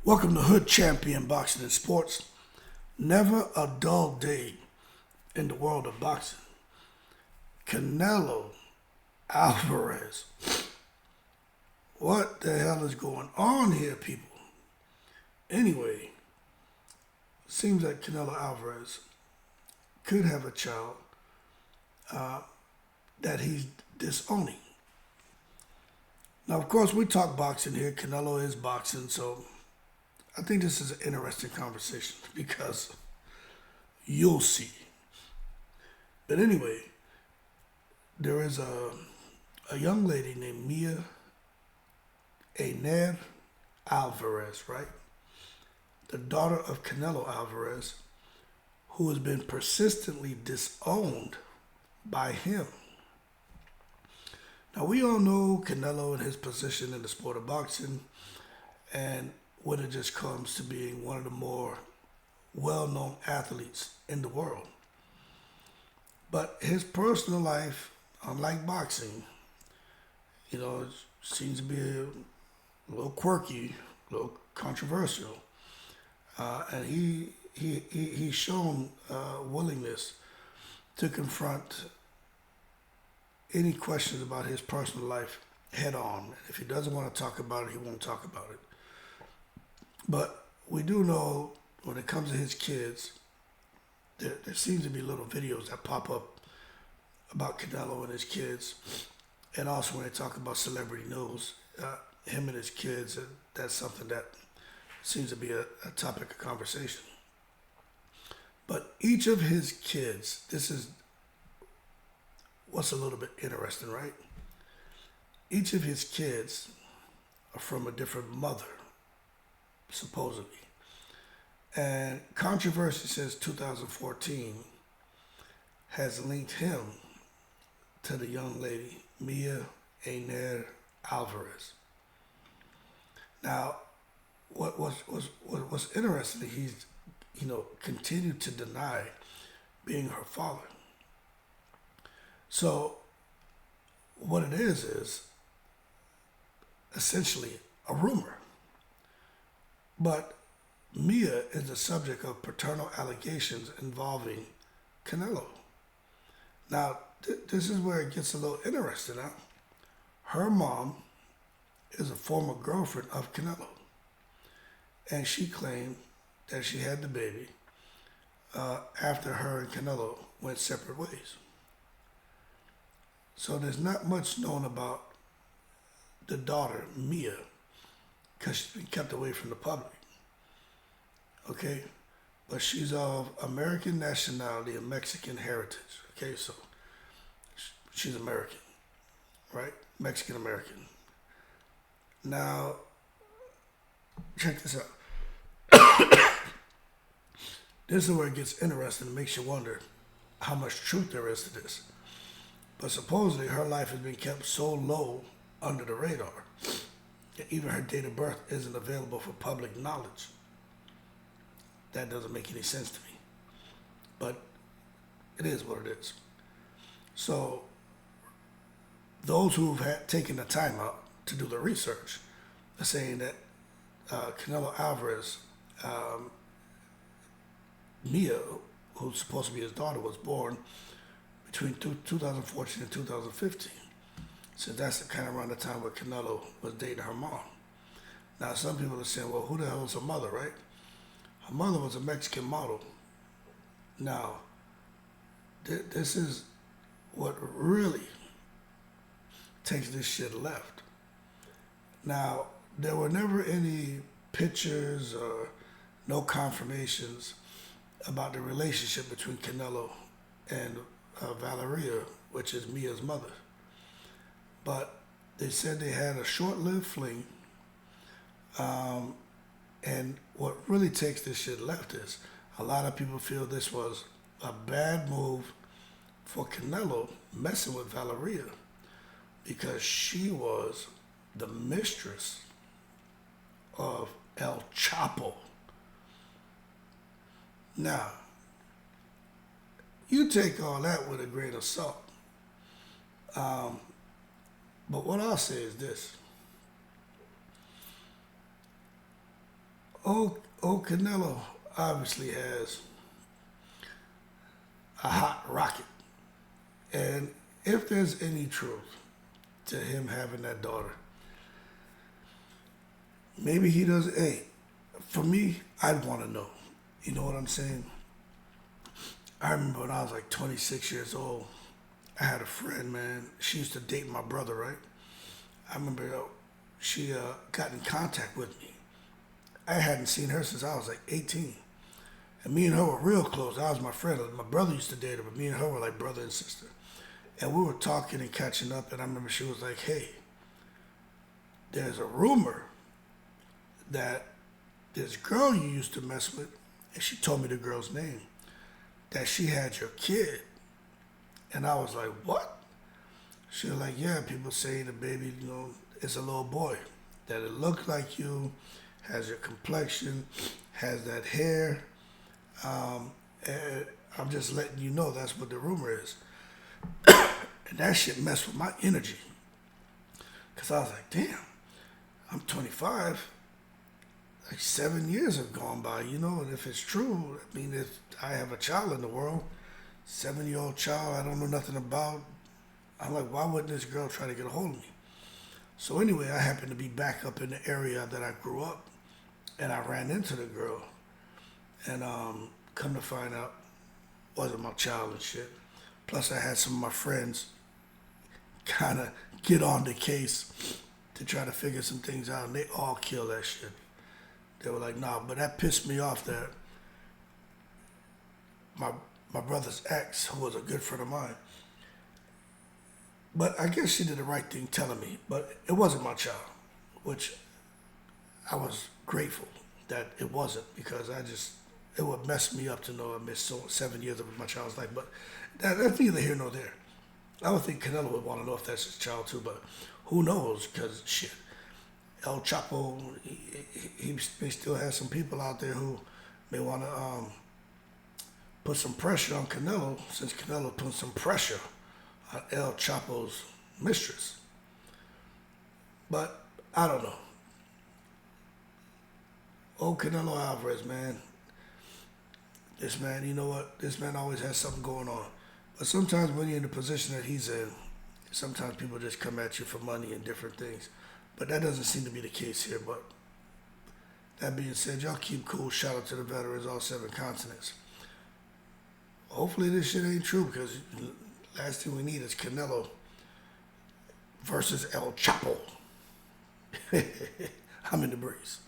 Welcome to Hood Champion Boxing and Sports. Never a dull day in the world of boxing. Canelo Alvarez. What the hell is going on here, people? Anyway, seems like Canelo Alvarez could have a child that he's disowning. Now, of course, we talk boxing here. Canelo is boxing, so I think this is an interesting conversation because you'll see. But anyway, there is a young lady named Mia Aner Alvarez, right? The daughter of Canelo Alvarez, who has been persistently disowned by him. Now, we all know Canelo and his position in the sport of boxing, and when it just comes to being one of the more well-known athletes in the world. But his personal life, unlike boxing, it seems to be a little quirky, a little controversial. And he's shown willingness to confront any questions about his personal life head on. If he doesn't want to talk about it, he won't talk about it. But we do know when it comes to his kids, there seems to be little videos that pop up about Canelo and his kids. And also when they talk about celebrity news, him and his kids, and that's something that seems to be a topic of conversation. But each of his kids, this is what's a little bit interesting, right? Each of his kids are from a different mother, supposedly. And controversy since 2014 has linked him to the young lady, Mia Aner Alvarez. Now, what's interesting, he's, continued to deny being her father. So what it is essentially a rumor. But Mia is the subject of paternal allegations involving Canelo. Now, this is where it gets a little interesting now. Her mom is a former girlfriend of Canelo. And she claimed that she had the baby after her and Canelo went separate ways. So there's not much known about the daughter, Mia, because she's been kept away from the public. Okay? But she's of American nationality and Mexican heritage. Okay, so she's American, right? Mexican American. Now, check this out. This is where it gets interesting and makes you wonder how much truth there is to this. But supposedly her life has been kept so low under the radar that even her date of birth isn't available for public knowledge. That doesn't make any sense to me. But it is what it is. So those who've taken the time out to do the research are saying that Canelo Alvarez, Mia, who's supposed to be his daughter, was born between 2014 and 2015. So that's kind of around the time where Canelo was dating her mom. Now, some people are saying, well, who the hell is her mother, right? Her mother was a Mexican model. Now, this is what really takes this shit left. Now, there were never any pictures or no confirmations about the relationship between Canelo and Valeria, which is Mia's mother. But they said they had a short-lived fling. And what really takes this shit left is a lot of people feel this was a bad move for Canelo messing with Valeria because she was the mistress of El Chapo. Now, you take all that with a grain of salt. But what I'll say is this. old Canelo obviously has a hot rocket. And if there's any truth to him having that daughter, maybe he doesn't. Hey, for me, I'd want to know. You know what I'm saying? I remember when I was like 26 years old, I had a friend, man. She used to date my brother, right? I remember she got in contact with me. I hadn't seen her since I was like 18. And me and her were real close. I was my friend. My brother used to date her, but me and her were like brother and sister. And we were talking and catching up, and I remember she was like, hey, there's a rumor that this girl you used to mess with, and she told me the girl's name, that she had your kid. And I was like, what? She was like, yeah, people say the baby, is a little boy, that it looks like you, has your complexion, has that hair. And I'm just letting you know that's what the rumor is. And that shit messed with my energy. Because I was like, damn, I'm 25. Like 7 years have gone by, and if it's true, I mean, if I have a child in the world, 7-year-old child I don't know nothing about, I'm like, why wouldn't this girl try to get a hold of me? So anyway, I happened to be back up in the area that I grew up, and I ran into the girl, and come to find out, wasn't my child and shit. Plus, I had some of my friends kind of get on the case to try to figure some things out, and they all killed that shit. They were like, nah, but that pissed me off that my brother's ex, who was a good friend of mine, but I guess she did the right thing telling me, but it wasn't my child, which I was grateful that it wasn't, because it would mess me up to know I missed 7 years of my child's life, but that's neither here nor there. I would think Canelo would want to know if that's his child too, but who knows, because shit, El Chapo, he may still have some people out there who may want to put some pressure on Canelo, since Canelo put some pressure on El Chapo's mistress. But I don't know. Old Canelo Alvarez, man. This man, you know what? This man always has something going on. But sometimes when you're in the position that he's in, sometimes people just come at you for money and different things. But that doesn't seem to be the case here. But that being said, y'all keep cool. Shout out to the veterans, all 7 continents. Hopefully this shit ain't true, because last thing we need is Canelo versus El Chapo. I'm in the breeze.